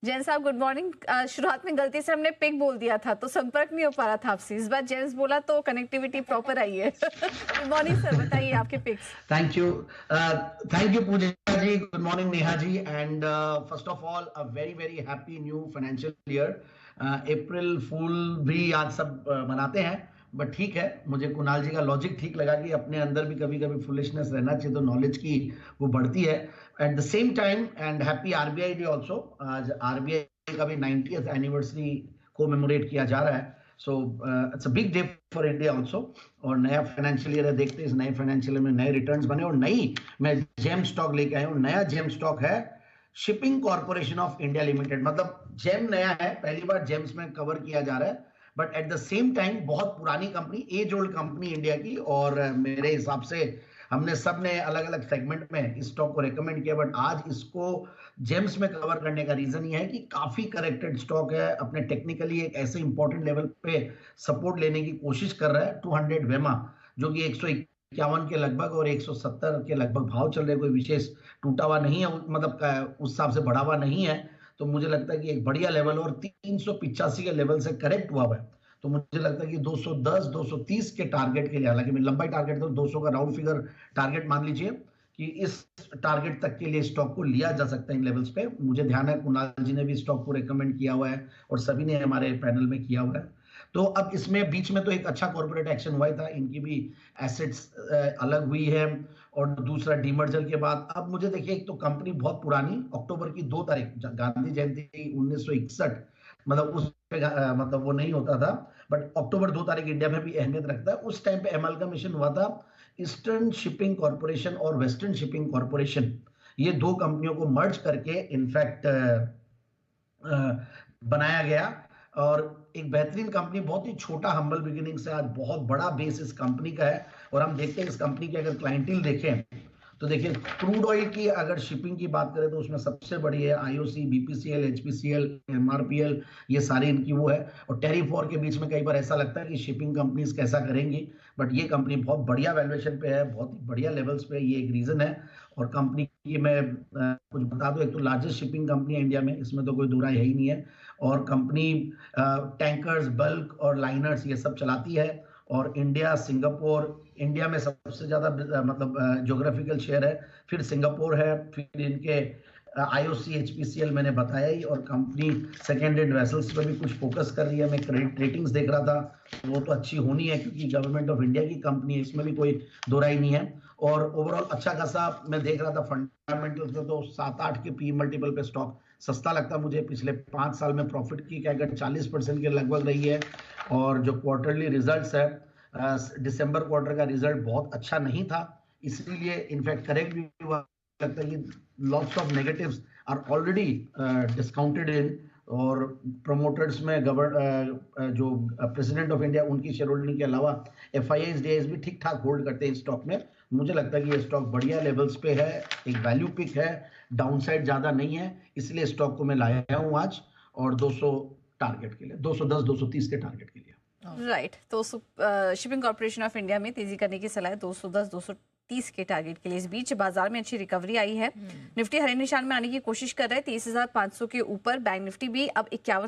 जैन साहब good morning. शुरुआत में गलती से हमने पिक बोल दिया था तो संपर्क नहीं हो पा रहा था आपसे। इस बार जेंस बोला तो कनेक्टिविटी प्रॉपर आई है। गुड मॉर्निंग सर, बताइए आपके picks. Thank you Puja ji, good morning Neha ji, and first of all a very very happy new financial year. April fool भी आज सब मनाते हैं, बट ठीक है, मुझे कुणाल जी का लॉजिक ठीक लगा कि अपने अंदर भी कभी कभी फुलिशनेस रहना चाहिए, तो नॉलेज की वो बढ़ती है। Eight the same time and happy RBI day also. आज आरबीआई का भी 90th एनिवर्सरी कोमेमोरेट किया जा रहा है, so it's a big day for India also. और नया फाइनेंशियल ईयर है, देखते हैं इस नए फाइनेंशियल ईयर में नए रिटर्न्स बने। और नई मैं जेम स्टॉक लेके आया हूँ, नया जेम स्टॉक है shipping corporation of India limited. मतलब जेम नया है, पहली बार जेम्स में कवर किया जा रहा है, but at the same time बहुत पुरानी company, age old company India की। और मेरे हिसाब से हमने सब ने अलग अलग सेगमेंट में इस स्टॉक को रेकमेंड किया, बट आज इसको जेम्स में कवर करने का रीजन ये है कि काफी करेक्टेड स्टॉक है, अपने टेक्निकली एक ऐसे इंपॉर्टेंट लेवल पे सपोर्ट लेने की कोशिश कर रहा है। 200 वेमा जो कि 151 के लगभग और 170 के लगभग भाव चल रहे, कोई विशेष टूटा हुआ नहीं है, मतलब उस हिसाब से बढ़ा हुआ नहीं है। तो मुझे लगता है कि एक बढ़िया लेवल, और 385 के लेवल से करेक्ट हुआ है, तो मुझे लगता है कि 210 230 के टारगेट के लिए, हालांकि मैं लंबाई टारगेट तो 200 का राउंड फिगर टारगेट मान लीजिए कि इस टारगेट तक के लिए स्टॉक को लिया जा सकता है इन लेवल्स पे। मुझे ध्यान है कुणाल जी ने भी स्टॉक को रेकमेंड किया हुआ है और सभी ने हमारे पैनल में किया हुआ है। तो अब इसमें बीच में तो एक अच्छा कॉर्पोरेट एक्शन हुआ था, इनकी भी एसेट्स अलग हुई है, और दूसरा डीमर्जर के बाद अब मुझे देखिए, एक तो कंपनी बहुत पुरानी, अक्टूबर की 2 तारीख गांधी जयंती 1961, मतलब उस पे मतलब वो नहीं होता था, बट अक्टूबर 2 तारीख इंडिया में भी अहमियत रखता है। उस टाइम पे एमलगमेशन हुआ था ईस्टर्न शिपिंग कॉर्पोरेशन और वेस्टर्न शिपिंग कॉर्पोरेशन, ये दो कंपनियों को मर्ज करके इनफैक्ट बनाया गया। और एक बेहतरीन कंपनी, बहुत ही छोटा हम्बल बिगिनिंग से आज बहुत बड़ा बेस इस कंपनी का है। और हम देखते हैं इस कंपनी के अगर क्लाइंटेल देखें तो देखिए, क्रूड ऑयल की अगर शिपिंग की बात करें तो उसमें सबसे बड़ी है आईओसी, बीपीसीएल, एचपीसीएल, एमआरपीएल, ये सारी इनकी वो है। और टैरिफ वॉर के बीच में कई बार ऐसा लगता है कि शिपिंग कंपनीज कैसा करेंगी, बट ये कंपनी बहुत बढ़िया वैल्यूएशन पे है, बहुत ही बढ़िया लेवल्स पे, ये एक रीजन है। और कंपनी की मैं कुछ बता दूं, एक तो लार्जेस्ट शिपिंग कंपनी है इंडिया में, इसमें तो कोई दो राय है ही नहीं है। और कंपनी टैंकर्स, बल्क और लाइनर्स ये सब चलाती है। और इंडिया, सिंगापुर, इंडिया में सबसे ज्यादा मतलब ज्योग्राफिकल शेयर है, फिर सिंगापुर है, फिर इनके आईओसी, एचपीसीएल मैंने बताया ही। और कंपनी सेकेंड हैंड वेसल्स पे भी कुछ फोकस कर रही है। मैं क्रेडिट रेटिंग्स देख रहा था, वो तो अच्छी होनी है क्योंकि गवर्नमेंट ऑफ इंडिया की कंपनी है, इसमें भी कोई दो राय नहीं है। और ओवरऑल अच्छा खासा मैं देख रहा था फंडामेंटल्स में, तो 7-8 के पी मल्टीपल पे स्टॉक सस्ता लगता मुझे। पिछले 5 साल में प्रॉफिट की क्या 40% के लगभग रही है। और जो क्वार्टरली रिजल्ट्स है, दिसंबर क्वार्टर का रिजल्ट बहुत अच्छा नहीं था, इसलिए इनफैक्ट करेक्ट भी हुआ। लगता है कि lots of negatives are already discounted in. और प्रमोटर्स में जो प्रेसिडेंट ऑफ इंडिया, उनकी शेयर होल्डिंग के अलावा एफआईआईज डीआईज भी ठीक ठाक होल्ड करते हैं इस स्टॉक में। मुझे लगता है कि ये स्टॉक बढ़िया लेवल्स पे है, एक वैल्यू पिक है, डाउनसाइड ज्यादा नहीं है, इसलिए स्टॉक को मैं लाया हूं आज। और 200 टारगेट के लिए, 210 230 के टारगेट के लिए। राइट, तो शिपिंग कॉर्पोरेशन ऑफ इंडिया में तेजी करने की सलाह है 210 230 के टारगेट के लिए। इस बीच बाजार में अच्छी रिकवरी आई है। निफ्टी हरे निशान में आने की कोशिश कर रहा है 23,500 के ऊपर। बैंक निफ्टी भी अब 51